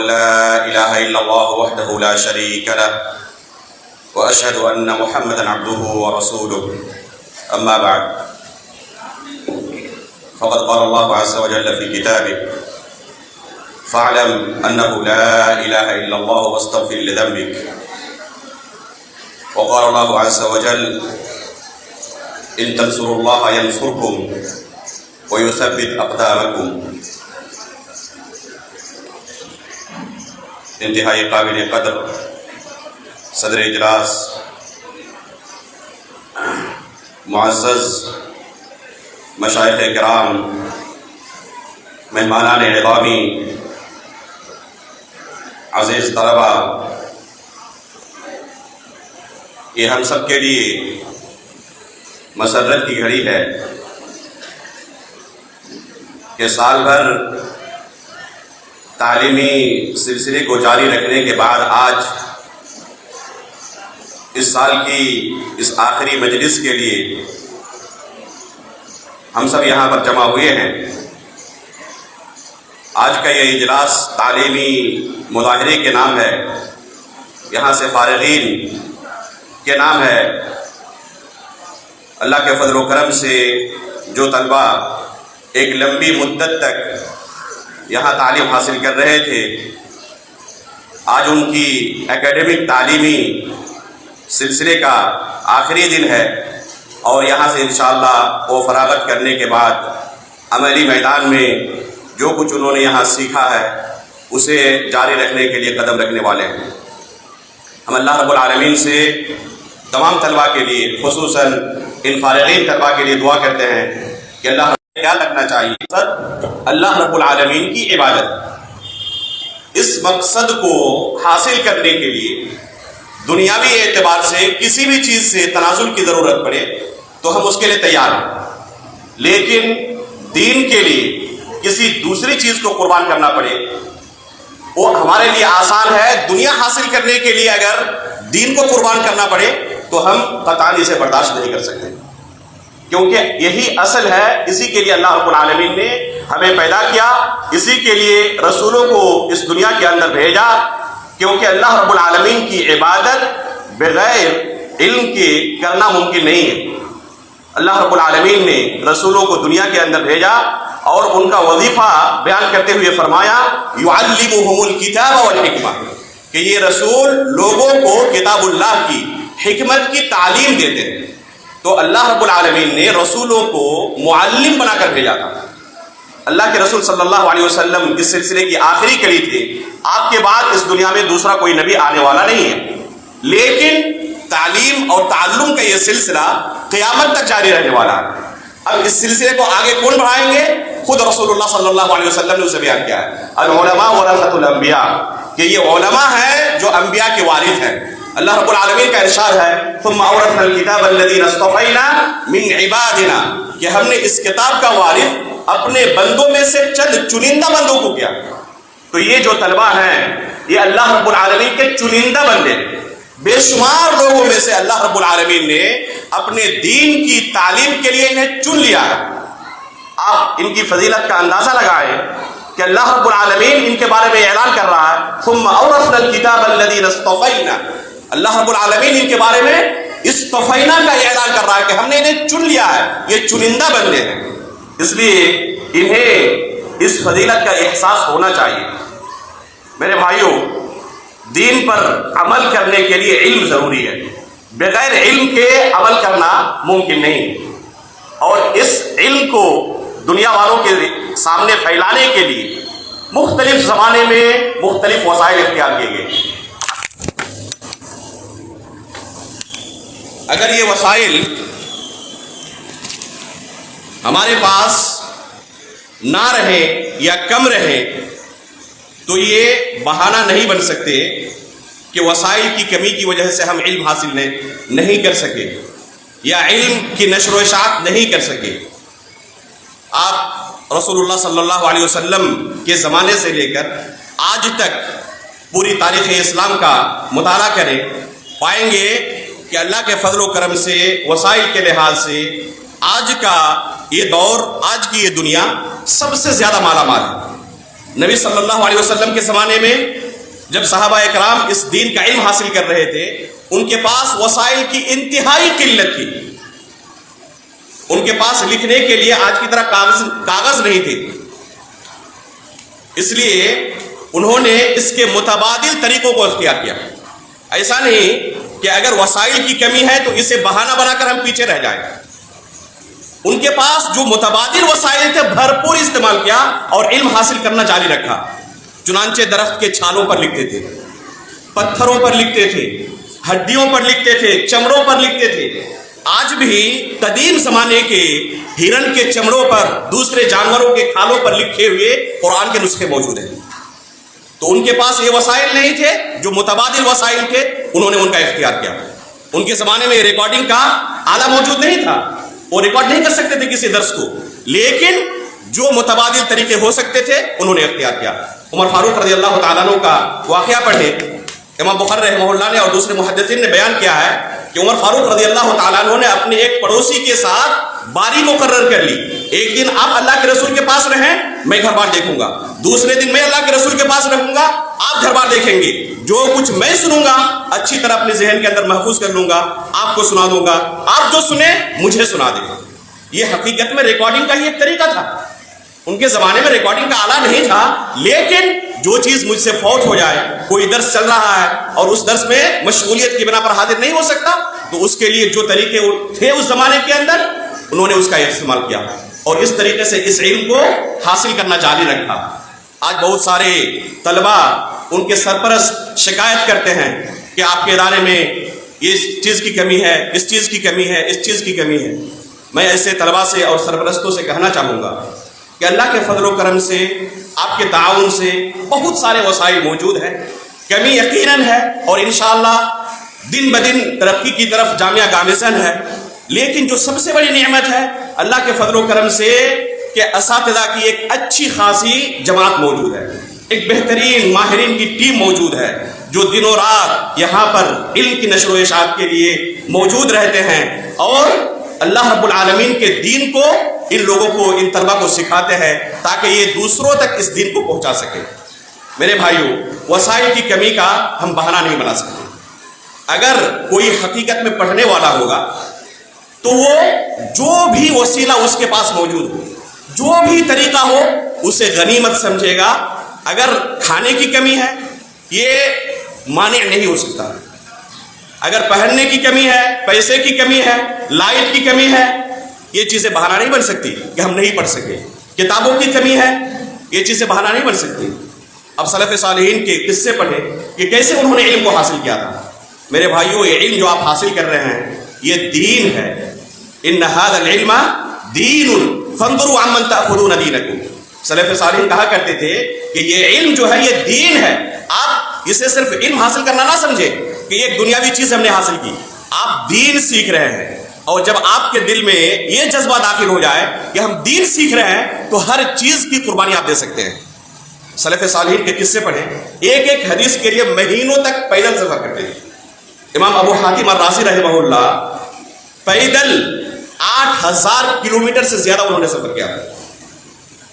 لا إله إلا الله وحده لا شريك له وأشهد أن محمدا عبده ورسوله أما بعد فقد قال الله عز وجل في كتابه فاعلم أنه لا إله إلا الله واستغفر لذنبك وقال الله عز وجل إن تنصروا الله ينصركم ويثبت أقدامكم. انتہائی قابل قدر صدر اجلاس، معزز مشائخ کرام، مہمانان اعظامی، عزیز طلبہ، یہ ہم سب کے لیے مسرت کی گھڑی ہے کہ سال بھر تعلیمی سلسلے کو جاری رکھنے کے بعد آج اس سال کی اس آخری مجلس کے لیے ہم سب یہاں پر جمع ہوئے ہیں. آج کا یہ اجلاس تعلیمی مظاہرے کے نام ہے، یہاں سے فارغین کے نام ہے. اللہ کے فضل و کرم سے جو طلبہ ایک لمبی مدت تک یہاں تعلیم حاصل کر رہے تھے، آج ان کی اکیڈمک تعلیمی سلسلے کا آخری دن ہے اور یہاں سے انشاءاللہ وہ فراغت کرنے کے بعد عملی میدان میں جو کچھ انہوں نے یہاں سیکھا ہے اسے جاری رکھنے کے لیے قدم رکھنے والے ہیں. ہم اللہ رب العالمین سے تمام طلباء کے لیے، خصوصاً ان فارغین طلباء کے لیے دعا کرتے ہیں کہ اللہ خیال رکھنا چاہیے اللہ رب العالمین کی عبادت. اس مقصد کو حاصل کرنے کے لیے دنیاوی اعتبار سے کسی بھی چیز سے تنازل کی ضرورت پڑے تو ہم اس کے لیے تیار ہیں، لیکن دین کے لیے کسی دوسری چیز کو قربان کرنا پڑے وہ ہمارے لیے آسان ہے. دنیا حاصل کرنے کے لیے اگر دین کو قربان کرنا پڑے تو ہم قطعاً اسے برداشت نہیں کر سکتے، کیونکہ یہی اصل ہے. اسی کے لیے اللہ رب العالمین نے ہمیں پیدا کیا، اسی کے لیے رسولوں کو اس دنیا کے اندر بھیجا، کیونکہ اللہ رب العالمین کی عبادت بغیر علم کے کرنا ممکن نہیں ہے. اللہ رب العالمین نے رسولوں کو دنیا کے اندر بھیجا اور ان کا وظیفہ بیان کرتے ہوئے فرمایا یعلمہم الکتاب والحکمہ، کہ یہ رسول لوگوں کو کتاب اللہ کی حکمت کی تعلیم دیتے ہیں. تو اللہ رب العالمین نے رسولوں کو معلم بنا کر بھیجا تھا. اللہ کے رسول صلی اللہ علیہ وسلم اس سلسلے کی آخری کلی تھے. آپ کے بعد اس دنیا میں دوسرا کوئی نبی آنے والا نہیں ہے، لیکن تعلیم اور تعلم کا یہ سلسلہ قیامت تک جاری رہنے والا ہے. اب اس سلسلے کو آگے کون بڑھائیں گے؟ خود رسول اللہ صلی اللہ علیہ وسلم نے اسے بیان کیا ہے العلماء ورثۃ الانبیاء، کہ یہ علماء ہیں جو انبیاء کے وارث ہیں. اللہ رب العالمین کا ارشاد ہے ثم اورثنا الکتاب الذین اصطفینا من عبادنا، کہ ہم نے اس کتاب کا وارث اپنے بندوں میں سے چند چنندہ بندوں کو کیا. تو یہ جو طلبہ ہیں یہ اللہ رب العالمین کے چنندہ بندے، بے شمار لوگوں میں سے اللہ رب العالمین نے اپنے دین کی تعلیم کے لیے انہیں چن لیا ہے. آپ ان کی فضیلت کا اندازہ لگائیں کہ اللہ رب العالمین ان کے بارے میں اعلان کر رہا ہے ثم اورثنا الکتاب الذین اصطفینا. اللہ رب العالمین ان کے بارے میں اصطفینا کا اعلان کر رہا ہے کہ ہم نے انہیں چن لیا ہے، یہ چنندہ بندے ہیں. اس لیے انہیں اس فضیلت کا احساس ہونا چاہیے. میرے بھائیوں، دین پر عمل کرنے کے لیے علم ضروری ہے، بغیر علم کے عمل کرنا ممکن نہیں. اور اس علم کو دنیا والوں کے سامنے پھیلانے کے لیے مختلف زمانے میں مختلف وسائل اختیار کیے گئے. اگر یہ وسائل ہمارے پاس نہ رہے یا کم رہے تو یہ بہانہ نہیں بن سکتے کہ وسائل کی کمی کی وجہ سے ہم علم حاصل نہیں کر سکے یا علم کی نشر و اشاعت نہیں کر سکے. آپ رسول اللہ صلی اللہ علیہ وسلم کے زمانے سے لے کر آج تک پوری تاریخ اسلام کا مطالعہ کریں، پائیں گے کہ اللہ کے فضل و کرم سے وسائل کے لحاظ سے آج کا یہ دور، آج کی یہ دنیا سب سے زیادہ مالا مال ہے. نبی صلی اللہ علیہ وسلم کے زمانے میں جب صحابہ اکرام اس دین کا علم حاصل کر رہے تھے، ان کے پاس وسائل کی انتہائی قلت تھی. ان کے پاس لکھنے کے لیے آج کی طرح کاغذ نہیں تھے، اس لیے انہوں نے اس کے متبادل طریقوں کو اختیار کیا. ایسا نہیں کہ اگر وسائل کی کمی ہے تو اسے بہانہ بنا کر ہم پیچھے رہ جائیں. ان کے پاس جو متبادل وسائل تھے بھرپور استعمال کیا اور علم حاصل کرنا جاری رکھا. چنانچہ درخت کے چھالوں پر لکھتے تھے، پتھروں پر لکھتے تھے، ہڈیوں پر لکھتے تھے، چمڑوں پر لکھتے تھے. آج بھی قدیم زمانے کے ہرن کے چمڑوں پر، دوسرے جانوروں کے کھالوں پر لکھے ہوئے قرآن کے نسخے موجود ہیں. تو ان کے پاس یہ وسائل نہیں تھے، جو متبادل وسائل تھے انہوں نے ان کا اختیار کیا. ان کے زمانے میں ریکارڈنگ کا آلہ موجود نہیں تھا، وہ ریکارڈ نہیں کر سکتے تھے کسی درس کو، لیکن جو متبادل طریقے ہو سکتے تھے انہوں نے اختیار کیا. عمر فاروق رضی اللہ تعالیٰ عنہ کا واقعہ پڑھے. امام بخاری رحمہ اللہ نے اور دوسرے محدثین نے بیان کیا ہے کہ عمر فاروق رضی اللہ تعالیٰ عنہ نے اپنے ایک پڑوسی کے ساتھ باری مقرر کر لی. ایک دن آپ اللہ کے رسول کے پاس رہیں، میں گھر بار دیکھوں گا. دوسرے دن میں اللہ کے رسول کے پاس رہوں گا، آپ گھر بار دیکھیں گے. جو کچھ میں سنوں گا اچھی طرح اپنے ذہن کے اندر محفوظ کر لوں گا، آپ کو سنا دوں گا، آپ جو سنیں مجھے سنا دیں. یہ حقیقت میں ریکارڈنگ کا ہی ایک طریقہ تھا. ان کے زمانے میں ریکارڈنگ کا آلہ نہیں تھا، لیکن جو چیز مجھ سے فوت ہو جائے، کوئی درس چل رہا ہے اور اس درس میں مشغولیت کی بنا پر حاضر نہیں ہو سکتا، تو اس کے لیے جو طریقے تھے اس زمانے کے اندر انہوں نے اس کا استعمال کیا اور اس طریقے سے اس علم کو حاصل کرنا جاری رکھا. آج بہت سارے طلبہ ان کے سرپرست شکایت کرتے ہیں کہ آپ کے ادارے میں اس چیز کی کمی ہے، اس چیز کی کمی ہے، اس چیز کی کمی ہے. میں ایسے طلبہ سے اور سرپرستوں سے کہنا چاہوں گا کہ اللہ کے فضل و کرم سے، آپ کے تعاون سے بہت سارے وسائل موجود ہیں. کمی یقیناً ہے اور انشاءاللہ دن بدن ترقی کی طرف جامعہ گامزن ہے، لیکن جو سب سے بڑی نعمت ہے اللہ کے فضل و کرم سے کہ اساتذہ کی ایک اچھی خاصی جماعت موجود ہے، ایک بہترین ماہرین کی ٹیم موجود ہے جو دن و رات یہاں پر علم کی نشر و اشاعت کے لیے موجود رہتے ہیں اور اللہ رب العالمین کے دین کو ان لوگوں کو، ان طلبہ کو سکھاتے ہیں تاکہ یہ دوسروں تک اس دین کو پہنچا سکے. میرے بھائیوں، وسائل کی کمی کا ہم بہانہ نہیں بنا سکتے. اگر کوئی حقیقت میں پڑھنے والا ہوگا تو وہ جو بھی وسیلہ اس کے پاس موجود ہو، جو بھی طریقہ ہو، اسے غنیمت سمجھے گا. اگر کھانے کی کمی ہے یہ مانع نہیں ہو سکتا. اگر پہننے کی کمی ہے، پیسے کی کمی ہے، لائٹ کی کمی ہے، یہ چیزیں بہانہ نہیں بن سکتی کہ ہم نہیں پڑھ سکے. کتابوں کی کمی ہے، یہ چیزیں بہانہ نہیں بن سکتی. اب سلف صالحین کے قصے پڑھیں کہ کیسے انہوں نے علم کو حاصل کیا تھا. میرے بھائیوں، یہ علم جو آپ حاصل کر رہے ہیں یہ دین ہے. ان ھذا العلم دین فانظروا عمن تأخذون دینکم. سلف صالحین کہا کرتے تھے کہ یہ علم جو ہے یہ دین ہے. آپ اسے صرف علم حاصل کرنا نہ سمجھے کہ یہ ایک دنیاوی چیز ہم نے حاصل کی، آپ دین سیکھ رہے ہیں. اور جب آپ کے دل میں یہ جذبہ داخل ہو جائے کہ ہم دین سیکھ رہے ہیں تو ہر چیز کی قربانی آپ دے سکتے ہیں. سلف صالحین کے قصے پڑھیں، ایک ایک حدیث کے لیے مہینوں تک پیدل سفر کرتے تھے. امام ابو حاتم الرازی رحمہ اللہ پیدل 8000 کلومیٹر سے زیادہ انہوں نے سفر کیا.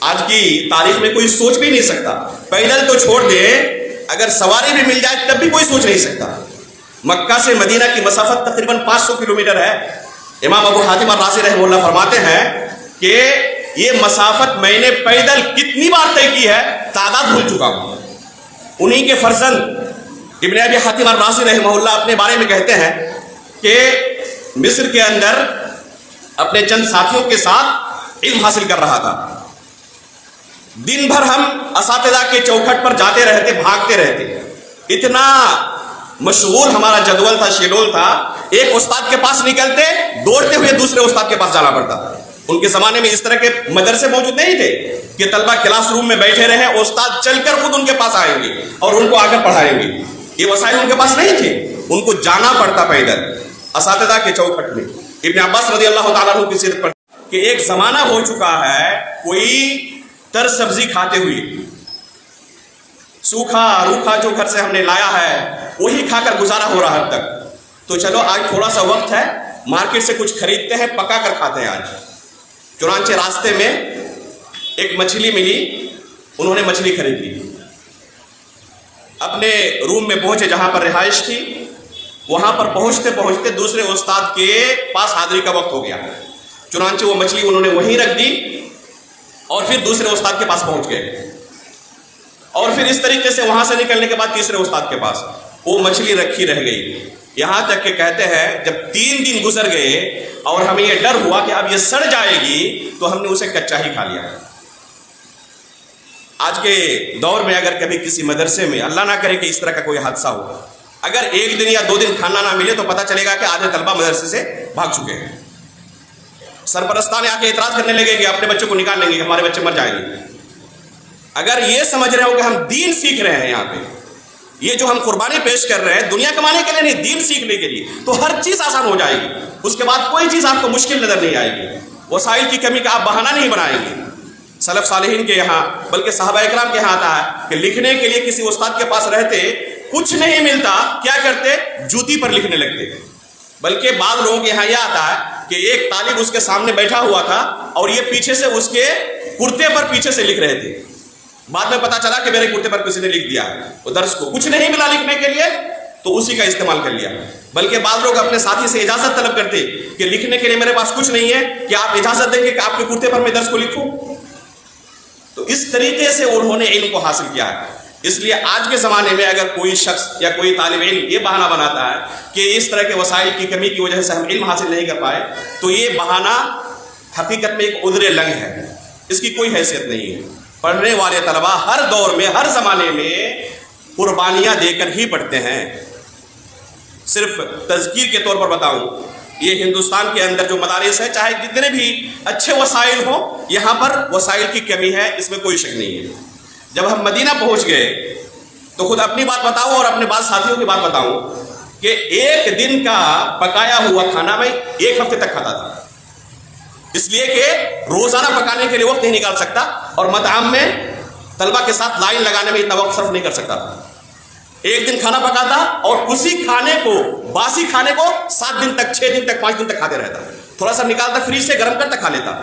آج کی تاریخ میں کوئی سوچ بھی نہیں سکتا. پیدل تو چھوڑ دے، اگر سواری بھی مل جائے تب بھی کوئی سوچ نہیں سکتا. مکہ سے مدینہ کی مسافت تقریباً 500 کلومیٹر ہے. امام ابو حاتم الرازی رحمہ اللہ فرماتے ہیں کہ یہ مسافت میں نے پیدل کتنی بار طے کی ہے تعداد بھول چکا ہوں. انہی کے فرزند ابن ابی حاتم الرازی رحمہ اللہ اپنے بارے میں کہتے ہیں کہ مصر کے اندر اپنے چند ساتھیوں کے ساتھ علم حاصل کر رہا تھا. دن بھر ہم اساتذہ کے چوکھٹ پر جاتے رہتے، بھاگتے رہتے. اتنا مشغول ہمارا جدول تھا، شیڈول تھا. ایک استاد کے پاس نکلتے، دوڑتے ہوئے دوسرے استاد کے پاس جانا پڑتا. ان کے زمانے میں اس طرح کے مدرسے موجود نہیں تھے کہ طلبہ کلاس روم میں بیٹھے رہے، استاد چل کر خود ان کے پاس آئیں گے اور ان کو آ کر پڑھائیں گے. یہ وسائل ان کے پاس نہیں تھے، ان کو جانا پڑتا پیدل اساتذہ کے چوکھٹ میں. ابن عباس رضی اللہ تعالیٰ عنہ کی سیرت پر کہ ایک زمانہ ہو چکا ہے کوئی تر سبزی کھاتے ہوئے، سوکھا روکھا جو گھر سے ہم نے لایا ہے وہی کھا کر گزارا ہو رہا اب تک. تو چلو آج تھوڑا سا وقت ہے، مارکیٹ سے کچھ خریدتے ہیں، پکا کر کھاتے ہیں آج. چنانچہ راستے میں ایک مچھلی ملی، انہوں نے مچھلی خرید لی، اپنے روم میں پہنچے جہاں پر رہائش تھی، وہاں پر پہنچتے پہنچتے دوسرے استاد کے پاس حاضری کا وقت ہو گیا، چنانچہ وہ مچھلی انہوں نے وہیں رکھ دی اور پھر دوسرے استاد کے پاس پہنچ گئے، اور پھر اس طریقے سے وہاں سے نکلنے کے بعد تیسرے استاد کے پاس وہ مچھلی رکھی رہ گئی، یہاں تک کہ کہتے ہیں جب 3 دن گزر گئے اور ہمیں یہ ڈر ہوا کہ اب یہ سڑ جائے گی تو ہم نے اسے کچا ہی کھا لیا۔ آج کے دور میں اگر کبھی کسی مدرسے میں اللہ نہ کرے کہ اس طرح کا کوئی حادثہ ہو، اگر 1 دن یا 2 دن کھانا نہ ملے تو پتہ چلے گا کہ آدھے طلبہ مدرسے سے بھاگ چکے ہیں، سرپرستان آ کے اعتراض کرنے لگے کہ اپنے بچوں کو نکال لیں گے، ہمارے بچے مر جائیں گے۔ اگر یہ سمجھ رہے ہو کہ ہم دین سیکھ رہے ہیں، یہاں پہ یہ جو ہم قربانی پیش کر رہے ہیں دنیا کمانے کے لیے نہیں، دین سیکھنے کے لیے، تو ہر چیز آسان ہو جائے گی، اس کے بعد کوئی چیز آپ کو مشکل نظر نہیں آئے گی، وسائل کی کمی کا آپ بہانہ نہیں بنائیں گے۔ سلف صالحین کے یہاں بلکہ صحابہ اکرام کے یہاں آتا ہے کہ لکھنے کے لیے کسی استاد کے پاس رہتے، کچھ نہیں ملتا، کیا کرتے؟ جوتی پر لکھنے لگتے۔ بلکہ بعض لوگوں کے یہاں یہ آتا ہے کہ ایک طالب اس کے سامنے بیٹھا ہوا تھا اور یہ پیچھے سے اس کے کرتے پر پیچھے سے لکھ رہے تھے، بعد میں پتا چلا کہ میرے کرتے پر کسی نے لکھ دیا، وہ درس کو کچھ نہیں ملا لکھنے کے لیے تو اسی کا استعمال کر لیا۔ بلکہ بعض لوگ اپنے ساتھی سے اجازت طلب کرتے کہ لکھنے کے لیے میرے پاس کچھ نہیں ہے، کہ آپ اجازت دیں گے کہ آپ کے کرتے پر میں درس کو لکھوں؟ تو اس طریقے سے انہوں نے علم کو حاصل کیا ہے۔ اس لیے آج کے زمانے میں اگر کوئی شخص یا کوئی طالب علم یہ بہانہ بناتا ہے کہ اس طرح کے وسائل کی کمی کی وجہ سے ہم علم حاصل نہیں کر پائے، تو یہ بہانہ حقیقت میں ایک عذر لنگ ہے، اس کی کوئی حیثیت نہیں ہے۔ پڑھنے والے طلباء ہر دور میں ہر زمانے میں قربانیاں دے کر ہی پڑھتے ہیں۔ صرف تذکیر کے طور پر بتاؤں، یہ ہندوستان کے اندر جو مدارس ہیں، چاہے جتنے بھی اچھے وسائل ہوں، یہاں پر وسائل کی کمی ہے، اس میں کوئی شک نہیں ہے۔ جب ہم مدینہ پہنچ گئے تو خود اپنی بات بتاؤں اور اپنے بعض ساتھیوں کی بات بتاؤں کہ 1 دن کا پکایا ہوا کھانا میں 1 ہفتے تک کھاتا تھا، اس لیے کہ روزانہ پکانے کے لیے وقت نہیں نکال سکتا اور مطعم میں طلبہ کے ساتھ لائن لگانے میں اتنا وقت صرف نہیں کر سکتا تھا۔ 1 دن کھانا پکاتا اور اسی کھانے کو، باسی کھانے کو 7 دن تک، 6 دن تک، 5 دن تک کھاتے رہتا، تھوڑا سا نکالتا فریج سے گرم کرتا کھا لیتا،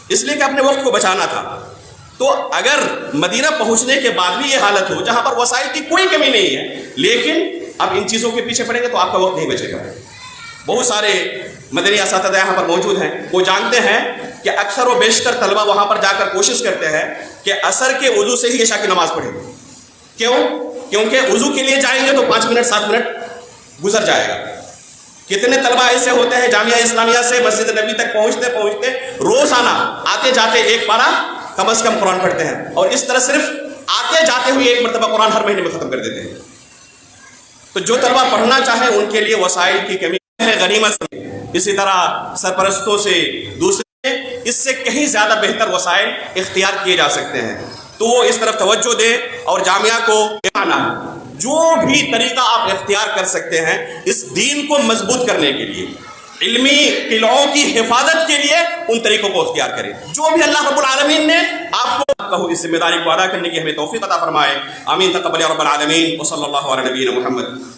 اس لیے کہ اپنے وقت کو بچانا تھا۔ تو اگر مدینہ پہنچنے کے بعد بھی یہ حالت ہو جہاں پر وسائل کی کوئی کمی نہیں ہے، لیکن اب ان چیزوں کے پیچھے پڑیں گے تو آپ کا وقت نہیں بچے گا۔ بہت سارے مدنی اساتذہ یہاں پر موجود ہیں، وہ جانتے ہیں کہ اکثر و بیشتر طلبہ وہاں پر جا کر کوشش کرتے ہیں کہ عصر کے وضو سے ہی عشاء کی نماز پڑھیں۔ کیوں؟ کیونکہ وضو کے لیے جائیں گے تو 5 منٹ 7 منٹ گزر جائے گا۔ کتنے طلبہ ایسے ہوتے ہیں جامعہ اسلامیہ سے مسجد نبی تک پہنچتے پہنچتے روزانہ آتے جاتے 1 پارہ کم از کم قرآن پڑھتے ہیں، اور اس طرح صرف آتے جاتے ہوئے 1 مرتبہ قرآن ہر مہینے میں ختم کر دیتے ہیں۔ تو جو طلبہ پڑھنا چاہیں ان کے لیے وسائل کی کمی ہے غنیمت۔ اسی طرح سرپرستوں سے، دوسرے اس سے کہیں زیادہ بہتر وسائل اختیار کیے جا سکتے ہیں، تو وہ اس طرف توجہ دیں اور جامعہ کو جو بھی طریقہ آپ اختیار کر سکتے ہیں اس دین کو مضبوط کرنے کے لیے، علمی قلعوں کی حفاظت کے لیے ان طریقوں کو اختیار کریں جو بھی اللہ رب العالمین نے آپ کو اس ذمہ داری کو ادا کرنے کی ہمیں توفیق عطا فرمائے۔ آمین تقبل یا رب العالمین، وصلی اللہ علی نبینا محمد۔